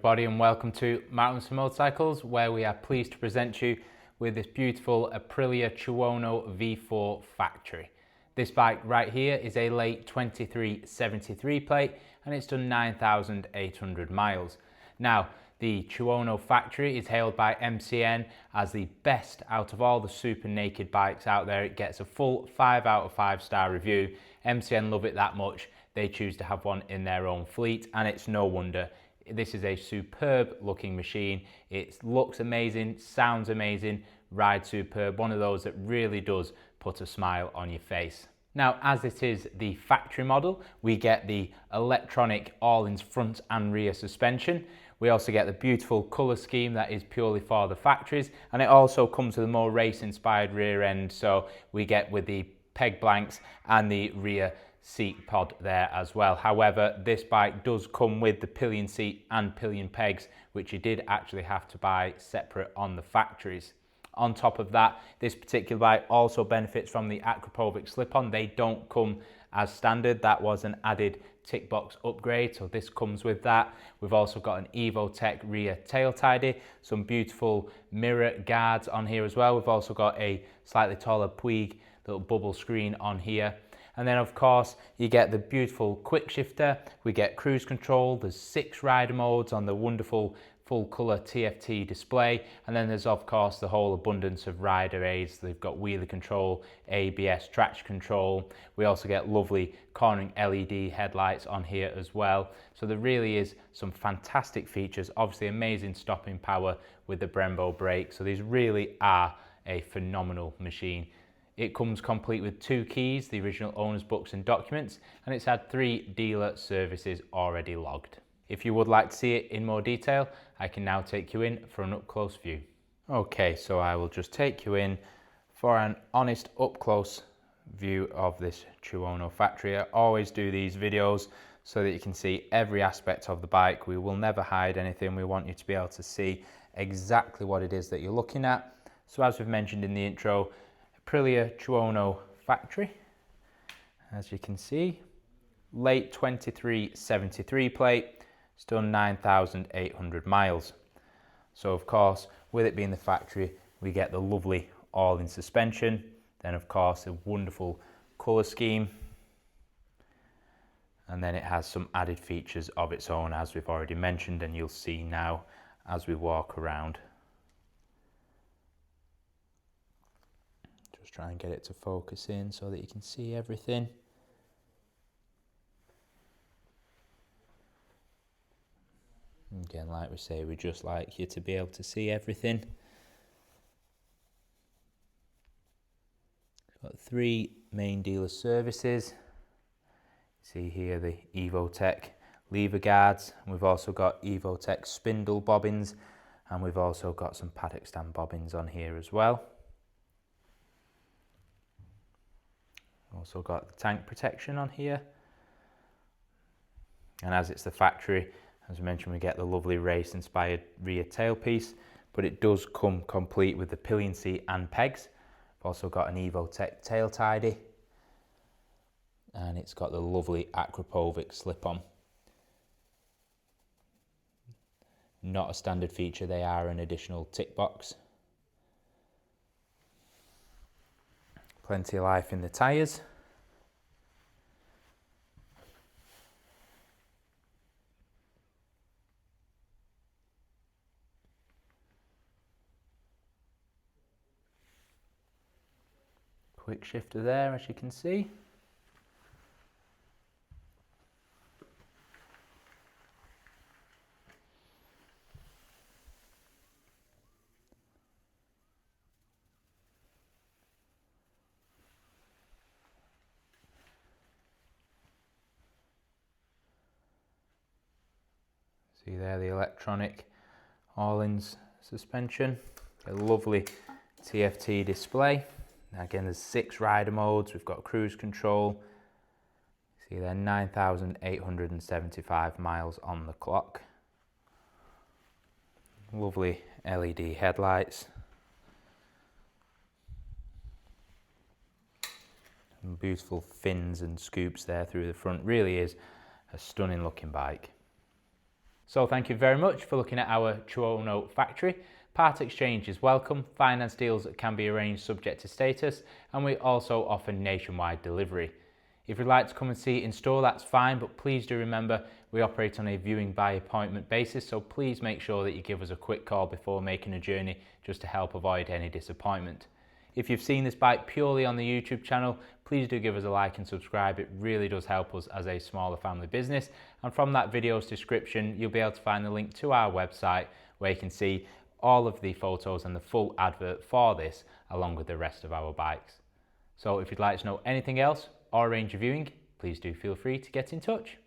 everybody and welcome to Mountains for Motorcycles, where we are pleased to present you with this beautiful Aprilia Tuono V4 factory. This bike right here is a late 2373 plate and it's done 9,800 miles. Now, the Tuono factory is hailed by MCN as the best out of all the super naked bikes out there. It gets a full 5 out of 5 star review. MCN love it that much, they choose to have one in their own fleet, and it's no wonder. This is a superb looking machine. It looks amazing, sounds amazing, rides superb. One of those that really does put a smile on your face. Now, as it is the factory model, we get the electronic All-ins front and rear suspension. We also get the beautiful colour scheme that is purely for the factories, and it also comes with a more race-inspired rear end. So we get with the peg blanks and the rear seat pod there as well. However, this bike does come with the pillion seat and pillion pegs, which you did actually have to buy separate on the factories. On top of that, this particular bike also benefits from the Aprilia slip-on. They don't come as standard. That was an added tick box upgrade, so this comes with that. We've also got an EvoTech rear tail tidy, some beautiful mirror guards on here as well. We've also got a slightly taller Puig little bubble screen on here. And then of course, you get the beautiful quick shifter, we get cruise control, there's 6 rider modes on the wonderful full colour TFT display, and then there's of course the whole abundance of rider aids. They've got wheelie control, ABS, traction control. We also get lovely cornering LED headlights on here as well. So there really is some fantastic features, obviously amazing stopping power with the Brembo brake. So these really are a phenomenal machine. It comes complete with 2 keys, the original owner's books and documents, and it's had 3 dealer services already logged. If you would like to see it in more detail, I can now take you in for an up-close view. Okay, so I will just take you in for an honest up-close view of this Tuono factory. I always do these videos so that you can see every aspect of the bike. We will never hide anything. We want you to be able to see exactly what it is that you're looking at. So as we've mentioned in the intro, Aprilia Tuono factory, as you can see, late 2373 plate, it's done 9,800 miles. So of course, with it being the factory, we get the lovely all-in suspension, then of course a wonderful colour scheme, and then it has some added features of its own, as we've already mentioned, and you'll see now as we walk around. Just try and get it to focus in so that you can see everything. Again, like we say, we just like you to be able to see everything. Got 3 main dealer services. See here the EvoTech lever guards. We've also got EvoTech spindle bobbins, and we've also got some paddock stand bobbins on here as well. Also got the tank protection on here, and as it's the factory, as I mentioned, we get the lovely race inspired rear tailpiece, but it does come complete with the pillion seat and pegs. We've also got an EvoTech tail tidy, and it's got the lovely Aprilia slip-on. Not a standard feature, they are an additional tick box. Plenty of life in the tyres. Quick shifter there, as you can see. See there the electronic All-ins suspension, a lovely TFT display. Now again, there's 6 rider modes. We've got cruise control. See there, 9,875 miles on the clock. Lovely LED headlights. And beautiful fins and scoops there through the front. Really is a stunning looking bike. So thank you very much for looking at our Tuono factory. Part exchange is welcome, finance deals can be arranged subject to status, and we also offer nationwide delivery. If you'd like to come and see it in store, that's fine, but please do remember we operate on a viewing by appointment basis, so please make sure that you give us a quick call before making a journey just to help avoid any disappointment. If you've seen this bike purely on the YouTube channel, please do give us a like and subscribe. It really does help us as a smaller family business. And from that video's description, you'll be able to find the link to our website where you can see all of the photos and the full advert for this, along with the rest of our bikes. So if you'd like to know anything else or arrange a viewing, please do feel free to get in touch.